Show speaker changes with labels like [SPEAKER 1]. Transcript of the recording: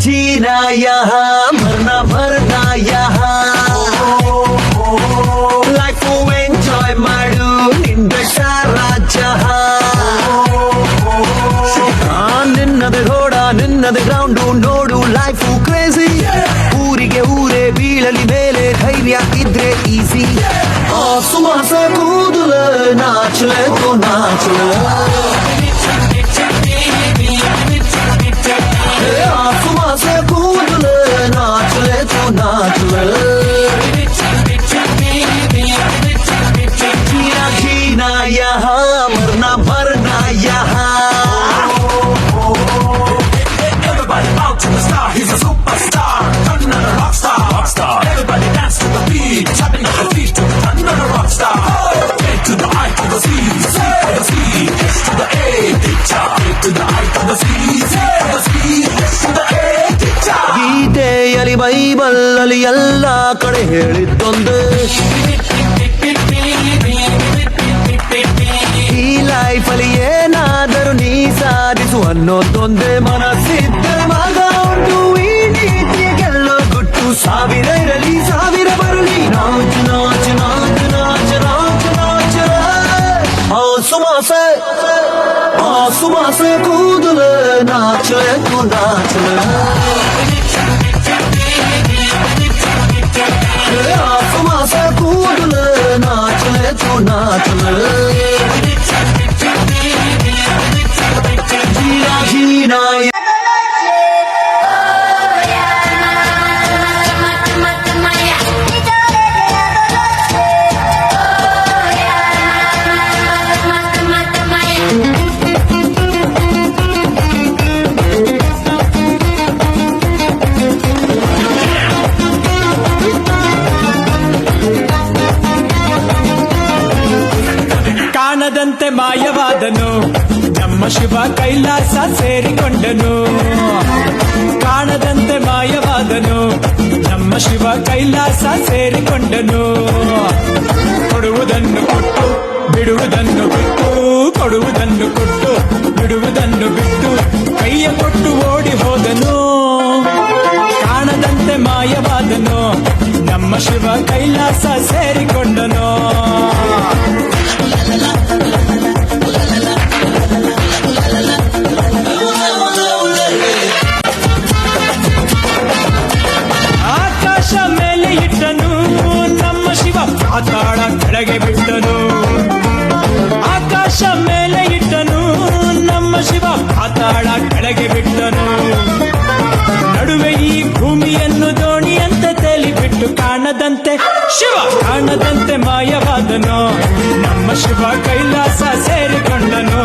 [SPEAKER 1] जीना यहाँ मरना मरना यहाँ लाइफ ಎಂಜಾಯ್ ಮಾಡು ನಿಂದ ಸಾರಾ ಜಹಾನ್ ನಿನ್ನದೆ ರೋಡ ನಿನ್ನದೆ ಗ್ರೌಂಡು ನೋಡು ಲೈಫು ಕ್ರೇಜಿ ಊರಿಗೆ ಊರೇ ಬೀಳಲಿ ಮೇಲೆ ಧೈರ್ಯ ಇದ್ರೆ ಈಸಿ ಸುಮಾಸ ಕೂದಲ ನಾಚಲೆ ತೋ ನಾಚಲೆ से कूद नाच ले तो नाच ले जीना जीना यहाँ मरना मरना यहाँ Everybody out to the star, he's a superstar. Another rock star, rock star. Everybody dance to the beat, tapping on the feet to another rock star. A to the I to the C, C to the C, S to the A, A to the I to the C, C to the C, S to the A. ಗೀತೆಯಲ್ಲಿ Bible ಅಲ್ಲಿ ಎಲ್ಲ ಕಡೆ ಹೇಳಿದ್ದೊಂದು ಈ life ಅಲ್ಲಿ ಏನಾದರೂ ನೀ ಸಾಧಿಸು ಅನ್ನೋದೊಂದೇ ಮನಸ್ಸಿದ್ದರೆ ಮಗ ಉಂಟು ಈ ನೀತಿಯ ಗೆಲ್ಲೋ ಗುಟ್ಟು ಸಾವಿರ ಇರಲಿ ಸಾವಿರ ಬರಲಿ ನಾಚು ನಾಚು ನಾಚು ನಾಚು ನಾಚು ನಾಚು ಸುಮಾಸೆ ಕೂದಲ ನಾಚಲೆ ತು ನಾಚಲೆ ಸುಮಾಸೆ ಕೂದಲ ನಾಚಲೆ ತು ನಾಚಲೆ ಜೀನಾ ಜೀನಾ
[SPEAKER 2] ಕಾಣದಂತೆ ಮಾಯವಾದನು ನಮ್ಮ ಶಿವ ಕೈಲಾಸ ಸೇರಿಕೊಂಡನು ಕಾಣದಂತೆ ಮಾಯವಾದನು ನಮ್ಮ ಶಿವ ಕೈಲಾಸ ಸೇರಿಕೊಂಡನು ಕೊಡುವುದನ್ನು ಕೊಟ್ಟು ಬಿಡುವುದನ್ನು ಬಿಟ್ಟು ಕೊಡುವುದನ್ನು ಕೊಟ್ಟು ಬಿಡುವುದನ್ನು ಬಿಟ್ಟು ಕೈಯ ಕೊಟ್ಟು ಓಡಿ ಹೋದನು ಕಾಣದಂತೆ ಮಾಯವಾದನು ನಮ್ಮ ಶಿವ ಕೈಲಾಸ ಸೇರಿಕೊಂಡನು ಆಕಾಶ ಮೇಲೆ ಇಟ್ಟನು ನಮ್ಮ ಶಿವ ಪಾತಾಳ ಕೆಳಗೆ ಬಿಟ್ಟನು ಆಕಾಶ ಮೇಲೆ ಇಟ್ಟನು ನಮ್ಮ ಶಿವ ಪಾತಾಳ ಕೆಳಗೆ ಬಿಟ್ಟನು ನಡುವೆ ಈ ಭೂಮಿಯನ್ನು ದೋಣಿಯಂತೆ ತೇಲಿಬಿಟ್ಟು ಕಾಣದಂತೆ ಶಿವ ಕಾಣದಂತೆ ಮಾಯವಾದನು ನಮ್ಮ ಶಿವ ಕೈಲಾಸ ಸೇರಿಕೊಂಡನು